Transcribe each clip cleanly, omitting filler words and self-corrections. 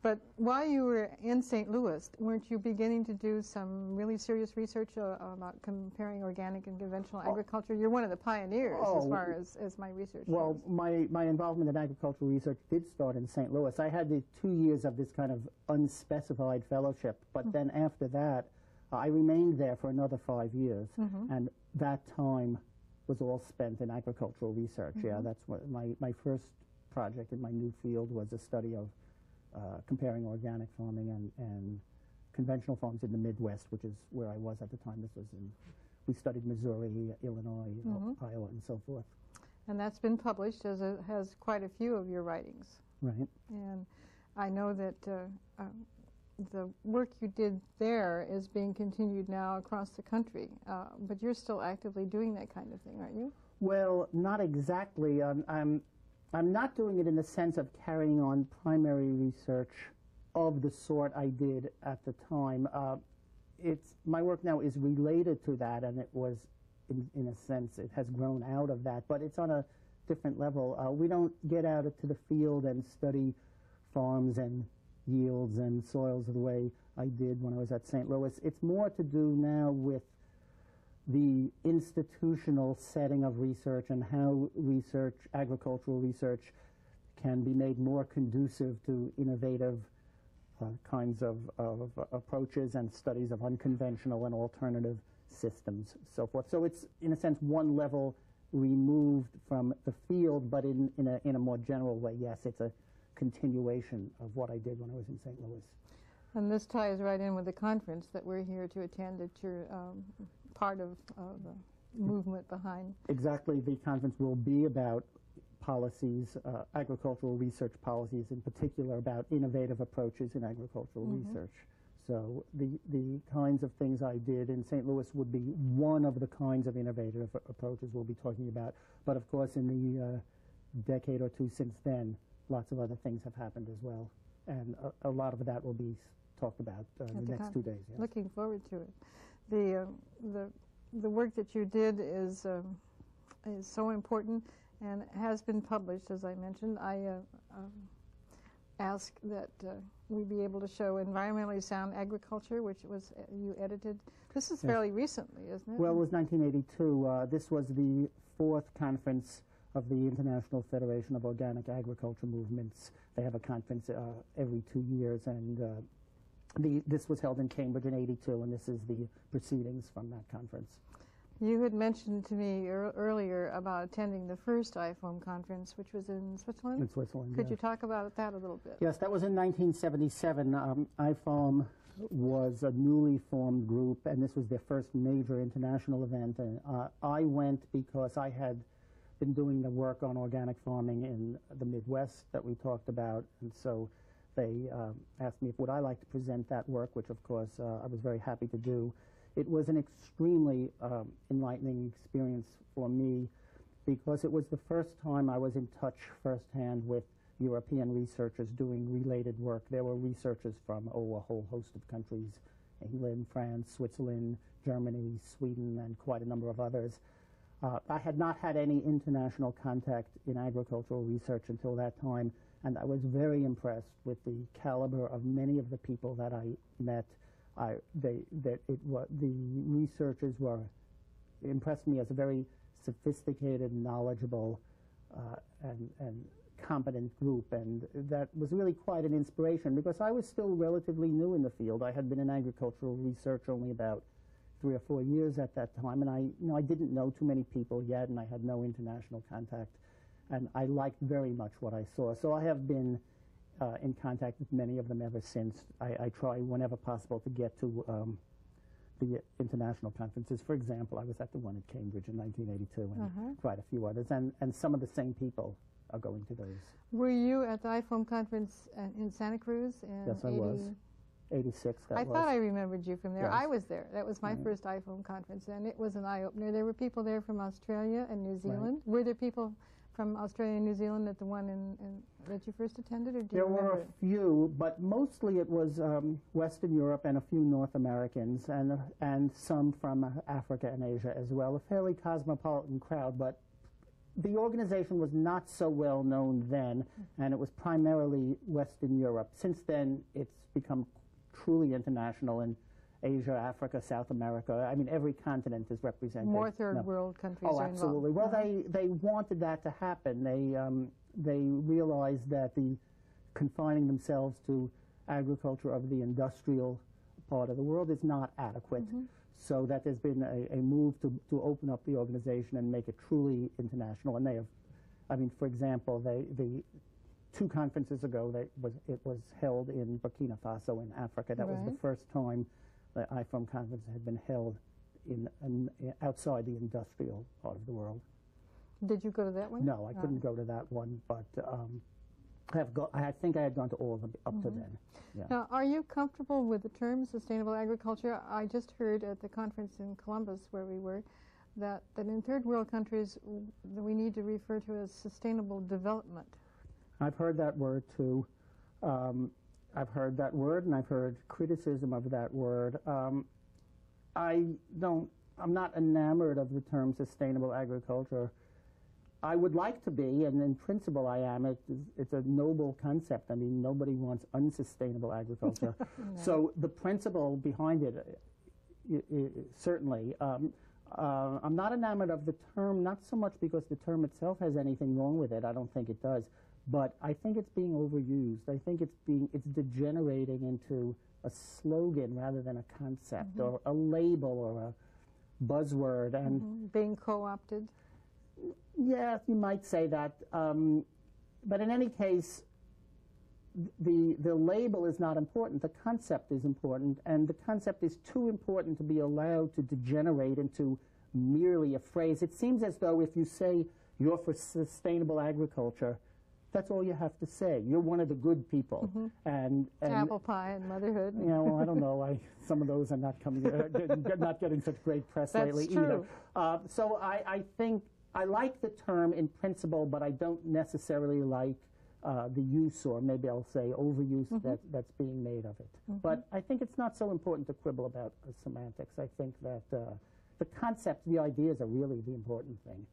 But while you were in St. Louis, weren't you beginning to do some really serious research about comparing organic and conventional agriculture? You're one of the pioneers as far as my research goes. My involvement in agricultural research did start in St. Louis. I had the 2 years of this kind of unspecified fellowship, but then after that, I remained there for another 5 years, and that time was all spent in agricultural research. Yeah, that's what my first project in my new field was a study of comparing organic farming and conventional farms in the Midwest, which is where I was at the time. This was we studied Missouri, Illinois, Iowa, and so forth. And that's been published, as has quite a few of your writings. Right. And I know that the work you did there is being continued now across the country, but you're still actively doing that kind of thing, aren't you? Well, not exactly. I'm not doing it in the sense of carrying on primary research of the sort I did at the time. My work now is related to that, and it was, in a sense, it has grown out of that, but it's on a different level. We don't get out into the field and study farms and yields and soils the way I did when I was at St. Louis. It's more to do now with the institutional setting of research and how agricultural research, can be made more conducive to innovative kinds of approaches and studies of unconventional and alternative systems, so forth. So it's, in a sense, one level removed from the field, but in a more general way, yes, it's a continuation of what I did when I was in St. Louis. And this ties right in with the conference that we're here to attend, that you're part of the movement behind. Exactly. The conference will be about policies, agricultural research policies, in particular about innovative approaches in agricultural research. So the kinds of things I did in St. Louis would be one of the kinds of innovative approaches we'll be talking about. But of course, in the decade or two since then, lots of other things have happened as well. And a lot of that will be talked about the next 2 days. Yes. Looking forward to it. The work that you did is so important and has been published, as I mentioned. I asked that we be able to show Environmentally Sound Agriculture, which was you edited. This is fairly recently, isn't it? Well, it was 1982. This was the 4th conference of the International Federation of Organic Agriculture Movements. They have a conference every 2 years, and this was held in Cambridge in '82, and this is the proceedings from that conference. You had mentioned to me earlier about attending the first IFOAM conference, which was in Switzerland? In Switzerland, Could you talk about that a little bit? Yes, that was in 1977. IFOAM was a newly formed group, and this was their first major international event. And I went because I had been doing the work on organic farming in the Midwest that we talked about, and so they asked me if would I like to present that work, which of course I was very happy to do. It was an extremely enlightening experience for me because it was the first time I was in touch firsthand with European researchers doing related work. There were researchers from a whole host of countries, England, France, Switzerland, Germany, Sweden, and quite a number of others. I had not had any international contact in agricultural research until that time, and I was very impressed with the caliber of many of the people that I met. The researchers impressed me as a very sophisticated, knowledgeable, and competent group, and that was really quite an inspiration because I was still relatively new in the field. I had been in agricultural research only about 3 or 4 years at that time, and I didn't know too many people yet, and I had no international contact, and I liked very much what I saw. So I have been in contact with many of them ever since. I try whenever possible to get to the international conferences. For example, I was at the one at Cambridge in 1982 and quite a few others, and some of the same people are going to those. Were you at the IFOAM conference in Santa Cruz in Yes, I was. 86, I thought I remembered you from there. Yes. I was there. That was my first IFOAM conference, and it was an eye-opener. There were people there from Australia and New Zealand. Were there people from Australia and New Zealand at the one that you first attended, or do you remember? There were a few, but mostly it was Western Europe and a few North Americans, and some from Africa and Asia as well. A fairly cosmopolitan crowd, but the organization was not so well known then, and it was primarily Western Europe. Since then, it's become truly international in Asia, Africa, South America. I mean, every continent is represented. More third world countries Oh, are absolutely. involved. Well, they wanted that to happen. They realized that the confining themselves to agriculture of the industrial part of the world is not adequate. So that there's been a move to open up the organization and make it truly international. And they have, I mean, for example, the 2 conferences ago, it was held in Burkina Faso in Africa. That was the first time the IFOM conference had been held outside the industrial part of the world. Did you go to that one? No, I couldn't go to that one, but I think I had gone to all of them up to then. Yeah. Now, are you comfortable with the term sustainable agriculture? I just heard at the conference in Columbus where we were that in third world countries we need to refer to as sustainable development. I've heard that word too. I've heard that word, and I've heard criticism of that word. I'm not enamored of the term sustainable agriculture. I would like to be, and in principle I am. It's a noble concept. I mean, nobody wants unsustainable agriculture. No. So the principle behind it, certainly. I'm not enamored of the term, not so much because the term itself has anything wrong with it. I don't think it does. But I think it's being overused. I think it's degenerating into a slogan rather than a concept or a label or a buzzword. And being co-opted. Yeah, you might say that. But in any case, the label is not important. The concept is important, and the concept is too important to be allowed to degenerate into merely a phrase. It seems as though if you say you're for sustainable agriculture, that's all you have to say. You're one of the good people. And apple pie and motherhood. You know, I don't know. Some of those are not not getting such great press lately true. Either. So I think I like the term in principle, but I don't necessarily like the use, or maybe I'll say overuse, that's being made of it. But I think it's not so important to quibble about semantics. I think that the concepts, the ideas are really the important thing.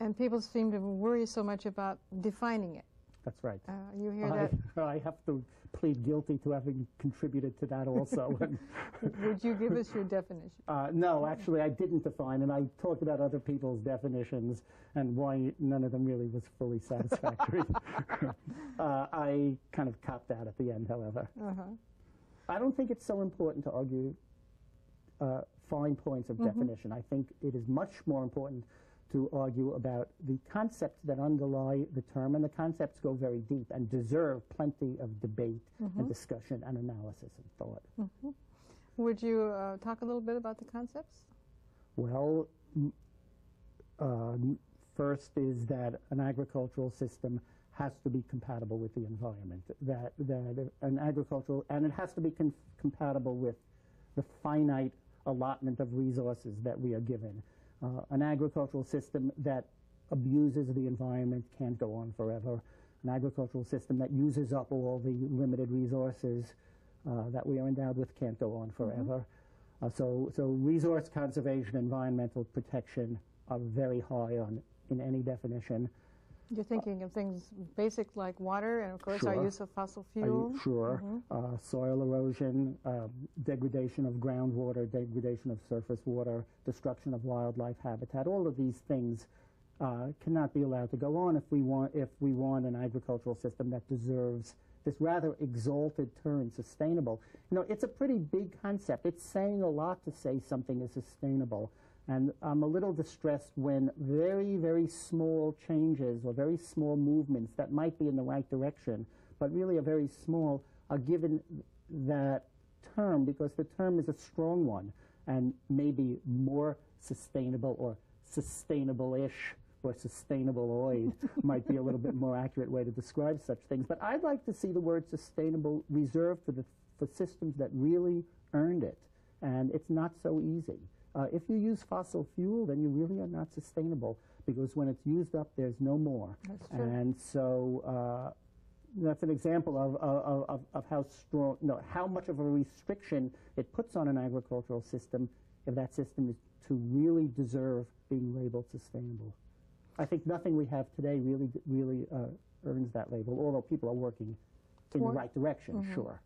And people seem to worry so much about defining it. That's right. You hear that? I have to plead guilty to having contributed to that also. Would you give us your definition? No, actually I didn't define, and I talked about other people's definitions and why none of them really was fully satisfactory. I kind of copped out at the end, however. I don't think it's so important to argue fine points of definition. I think it is much more important to argue about the concepts that underlie the term, and the concepts go very deep and deserve plenty of debate and discussion and analysis and thought. Would you talk a little bit about the concepts? Well, first is that an agricultural system has to be compatible with the environment, that an agricultural, and it has to be compatible with the finite allotment of resources that we are given. An agricultural system that abuses the environment can't go on forever. An agricultural system that uses up all the limited resources that we are endowed with can't go on forever. So resource conservation, environmental protection are very high in any definition. You're thinking of things basic like water and, of course, our use of fossil fuel. Soil erosion, degradation of groundwater, degradation of surface water, destruction of wildlife habitat. All of these things cannot be allowed to go on if we want an agricultural system that deserves this rather exalted term, sustainable. You know, it's a pretty big concept. It's saying a lot to say something is sustainable. And I'm a little distressed when very, very small changes or very small movements that might be in the right direction, but really are very small, are given that term because the term is a strong one and maybe more sustainable or sustainable-ish or sustainable-oid might be a little bit more accurate way to describe such things. But I'd like to see the word sustainable reserved for systems that really earned it. And it's not so easy. If you use fossil fuel, then you really are not sustainable because when it's used up, there's no more. That's true. And so that's an example of how strong, how much of a restriction it puts on an agricultural system if that system is to really deserve being labeled sustainable. I think nothing we have today really earns that label, although people are working in the right direction, sure.